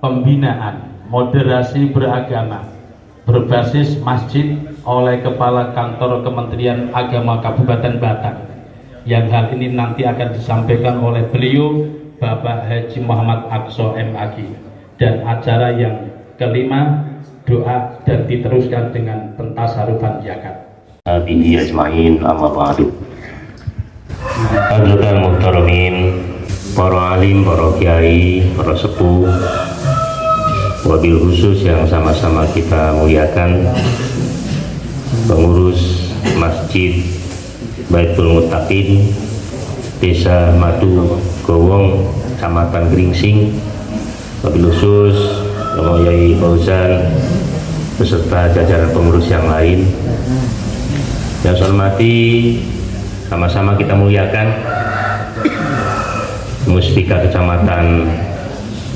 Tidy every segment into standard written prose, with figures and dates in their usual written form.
pembinaan moderasi beragama berbasis masjid oleh Kepala Kantor Kementerian Agama Kabupaten Batang, yang hal ini nanti akan disampaikan oleh beliau Bapak Haji Muhammad Aqsa MAG. Dan acara yang kelima, doa dan diteruskan dengan pentasaruhan zakat. Bihi ajma'in, amma ba'du. Hadirin muhtaramin, para alim, para kiai, para sepuh, wabil khusus yang sama-sama kita muliakan, pengurus Masjid Baitul Muttaqin Desa Madu Gowong, Kecamatan Gringsing, wabil khusus Romo Yai Fauzan beserta jajaran pengurus yang lain. Yang saya hormati, sama-sama kita muliakan Muspika Kecamatan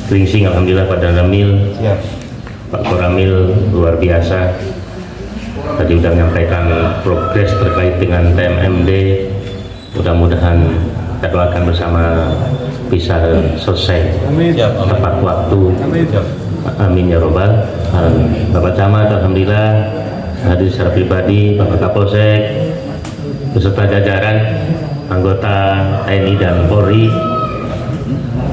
Gringsing, alhamdulillah Pak Ramil, Pak Koramil luar biasa. Tadi sudah menyampaikan progres terkait dengan TMMD. Mudah-mudahan kita doakan bersama bisa selesai tepat waktu. Amin ya robbal alamin. Bapak Camat, alhamdulillah hadir secara pribadi, Bapak Kapolsek beserta jajaran anggota TNI dan Polri,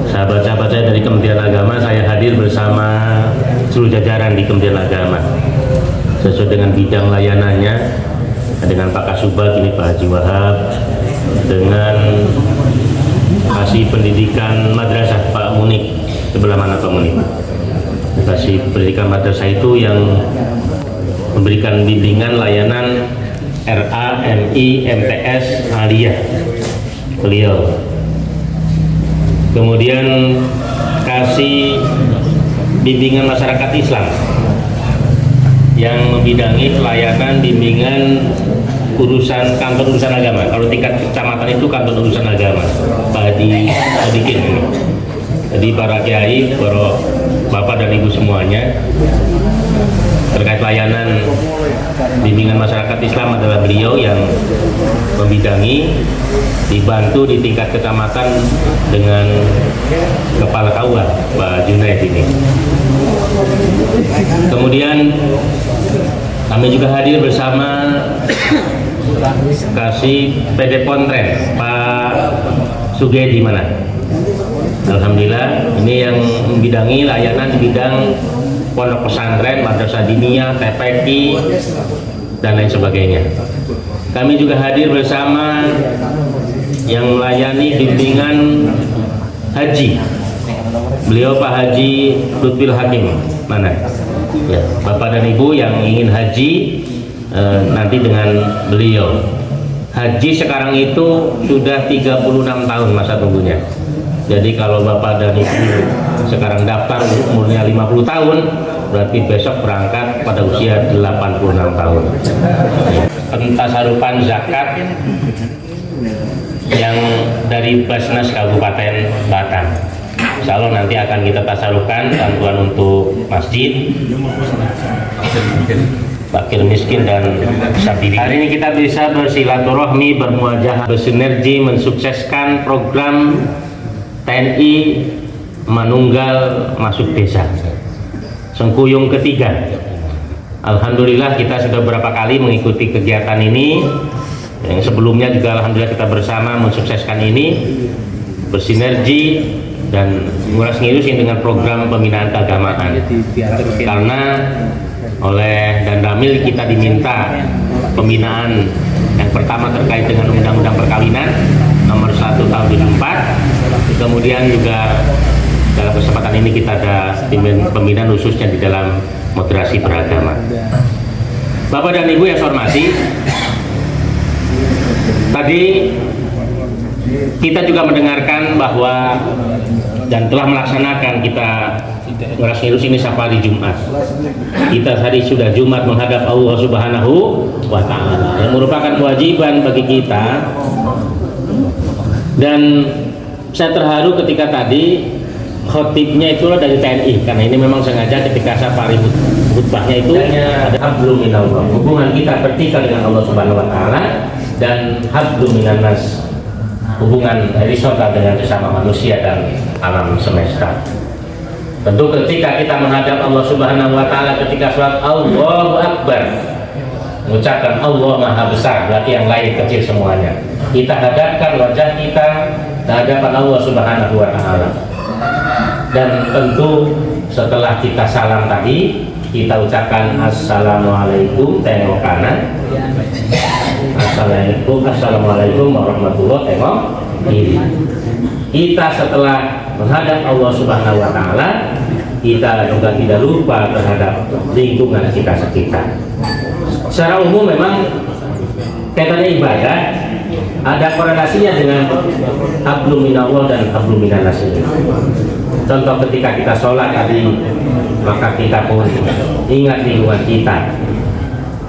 sahabat-sahabat saya dari Kementerian Agama. Saya hadir bersama seluruh jajaran di Kementerian Agama sesuai dengan bidang layanannya, dengan Pak Kasubag ini Pak Haji Wahab, dengan Kasih Pendidikan Madrasah Pak Munik, sebelah mana Pak Munik? Kasih Pendidikan Madrasah itu yang memberikan bimbingan layanan RA, MI, MTS, Aliyah, beliau. Kemudian Kasih Bimbingan Masyarakat Islam yang membidangi pelayanan bimbingan urusan kantor urusan agama. Kalau tingkat kecamatan itu kantor urusan agama, Pak Hadi Sadikin. Jadi para kiai, para bapak dan ibu semuanya, terkait layanan bimbingan masyarakat Islam adalah beliau yang membidangi, dibantu di tingkat kecamatan dengan Kepala KUA Pak Junaid ini. Kemudian kami juga hadir bersama Kasih PD Pontren Pak Sugedi mana? Alhamdulillah ini yang membidangi layanan di bidang pondok pesantren, madrasah diniyah, TPQ dan lain sebagainya. Kami juga hadir bersama yang melayani bimbingan haji. Beliau Pak Haji Lutfil Hakim mana? Ya, Bapak dan Ibu yang ingin haji nanti dengan beliau. Haji sekarang itu sudah 36 tahun masa tunggunya. Jadi kalau Bapak dan Ibu sekarang daftar umurnya 50 tahun, berarti besok berangkat pada usia 86 tahun. Pentasarupan zakat yang dari Basnas Kabupaten Batang. Insya Allah nanti akan kita tasarufkan bantuan untuk masjid, fakir miskin dan sabili. Hari ini kita bisa bersilaturahmi, bermuajah, bersinergi mensukseskan program TNI Manunggal Masuk Desa Sengkuyung ketiga. Alhamdulillah kita sudah beberapa kali mengikuti kegiatan ini. Yang sebelumnya juga alhamdulillah kita bersama mensukseskan ini, bersinergi dan nguras ngirusin dengan program pembinaan keagamaan. Karena oleh Dan Ramil kita diminta pembinaan yang pertama terkait dengan Undang-Undang Perkawinan nomor 1 tahun 2004. Kemudian juga dalam kesempatan ini kita ada pembinaan khususnya di dalam moderasi beragama. Bapak dan Ibu yang saya hormati, tadi kita juga mendengarkan bahwa dan telah melaksanakan kita nguras ngirus ini safari Jumat. Kita tadi sudah Jumat menghadap Allah Subhanahu wa Ta'ala yang merupakan kewajiban bagi kita. Dan saya terharu ketika tadi khotibnya itulah dari TNI, karena ini memang sengaja ketika safari khutbahnya itu ada hablum minallah, hubungan kita vertikal dengan Allah Subhanahu wa Ta'ala, dan hablum minannas, hubungan horizontal dengan sesama manusia dan alam semesta. Tentu ketika kita menghadap Allah Subhanahu wa taala ketika sholat, Allahu Akbar, mengucapkan Allah Maha Besar, berarti yang lain kecil semuanya. Kita hadapkan wajah kita ke hadapan Allah Subhanahu wa taala. Dan tentu setelah kita salam tadi, kita ucapkan Assalamualaikum, tengok kanan. Assalamualaikum warahmatullahi, tengok kiri. Kita setelah menghadap Allah Subhanahu wa taala, kita juga tidak lupa terhadap lingkungan kita sekitar. Secara umum memang kaitannya ibadah ada korelasinya dengan hablum minallah dan hablum minannas. Contoh ketika kita sholat tadi, maka kita pun ingat lingkungan kita,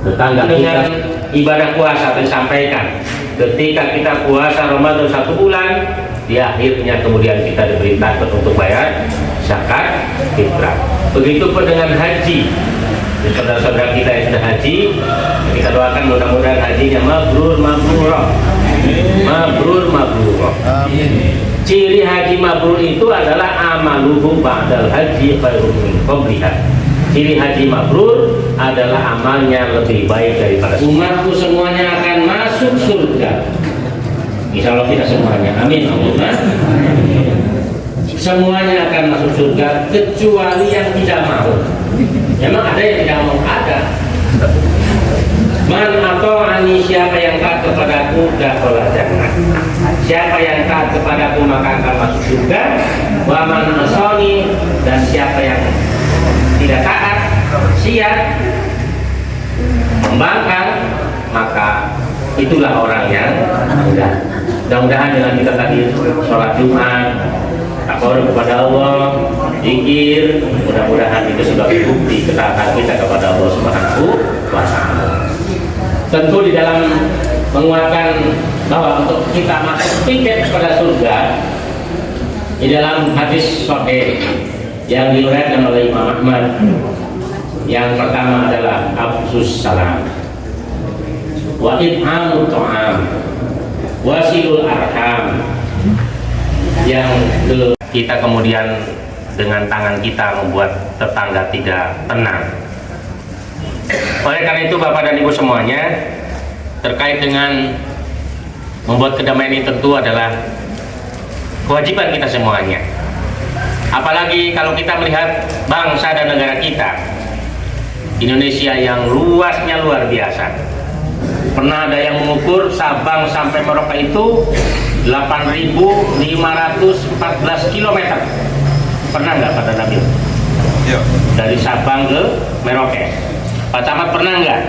tetangga kita. Ibadah puasa disampaikan ketika kita puasa Ramadan 1 bulan, di akhirnya kemudian kita diperintahkan untuk bayar zakat fitrah. Begitu pun dengan haji. Saudara-saudara kita yang sudah haji, kita doakan mudah-mudahan hajinya mabrur mabrurah. Mabrur mabrurah. Ciri haji mabrur itu adalah amaluhu ba'dal haji khairum min qabliha. Ciri haji mabrur adalah amalnya lebih baik daripada umatku semuanya akan masuk surga. Insya Allah tidak semuanya, amin Allahumma. Semuanya akan masuk surga kecuali yang tidak mau. Memang ada yang tidak mau, ada. Man ata'ani, siapa yang taat kepadaku dakhala jannah. Siapa yang taat kepadaku maka akan masuk surga. Wa man asani, dan siapa yang tidak taat, siap membangkang, maka itulah orang yang mudah-mudahan dengan kita tadi sholat Jumat, takbir kepada Allah, zikir, mudah-mudahan itu sebagai bukti ketaatan kita kepada Allah Subhanahu wa taala. Tentu di dalam menguatkan bahwa untuk kita masuk tiket kepada surga, di dalam hadis sahih yang diriwayatkan oleh Imam Ahmad, yang pertama adalah afsus salam, wa it'amut ta'am, wasilul arham. Yang kita kemudian dengan tangan kita membuat tetangga tidak tenang. Oleh karena itu Bapak dan Ibu semuanya, terkait dengan membuat kedamaian ini tentu adalah kewajiban kita semuanya. Apalagi kalau kita melihat bangsa dan negara kita, Indonesia yang luasnya luar biasa. Pernah ada yang mengukur Sabang sampai Merauke itu 8.514 km. Pernah nggak Pak Nabil? Ya. Dari Sabang ke Merauke. Pak Camat pernah nggak?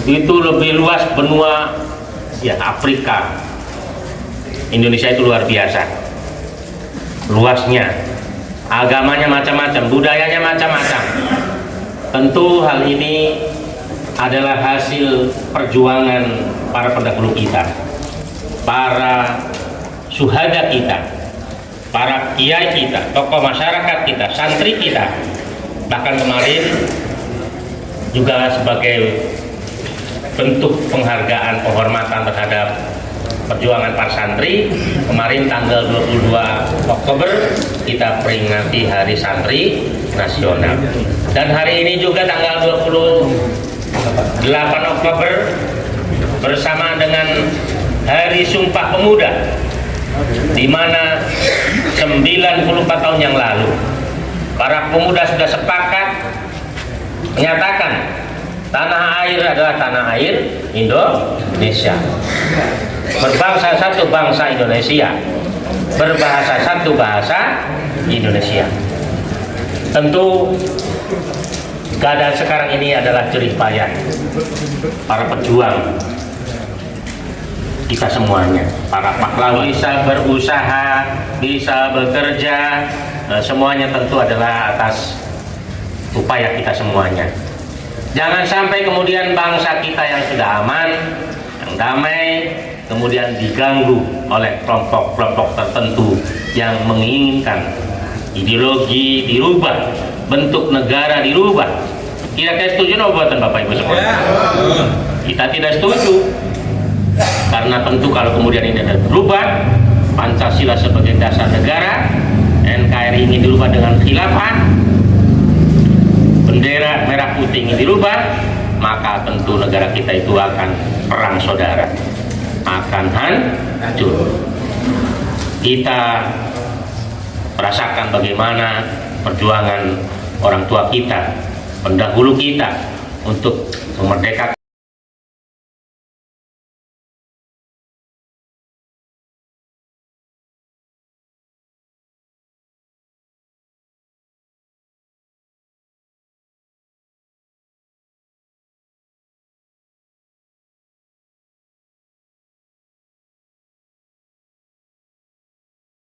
Itu lebih luas benua ya Afrika. Indonesia itu luar biasa. Luasnya, agamanya macam-macam, budayanya macam-macam. Tentu hal ini adalah hasil perjuangan para pendahulu kita, para syuhada kita, para kiai kita, tokoh masyarakat kita, santri kita. Bahkan kemarin juga sebagai bentuk penghargaan, penghormatan terhadap perjuangan para santri, kemarin tanggal 22 Oktober kita peringati Hari Santri Nasional. Dan hari ini juga tanggal 28 Oktober bersamaan dengan Hari Sumpah Pemuda, di mana 94 tahun yang lalu para pemuda sudah sepakat menyatakan tanah air adalah tanah air Indonesia. Berbangsa satu bangsa Indonesia, berbahasa satu bahasa Indonesia. Tentu keadaan sekarang ini adalah jerih payah para pejuang kita semuanya, para pahlawan. Bisa berusaha, bisa bekerja, semuanya tentu adalah atas upaya kita semuanya. Jangan sampai kemudian bangsa kita yang sudah aman, yang damai, kemudian diganggu oleh kelompok-kelompok tertentu yang menginginkan ideologi dirubah, bentuk negara dirubah. Kira-kira setuju no buatan Bapak Ibu semuanya? Kita tidak setuju, karena tentu kalau kemudian ini ada berubah, Pancasila sebagai dasar negara, NKRI ini dirubah dengan khilafah, bendera merah putih ini dirubah, maka tentu negara kita itu akan perang saudara, akan hancur. Kita merasakan bagaimana perjuangan orang tua kita, pendahulu kita untuk memerdekakan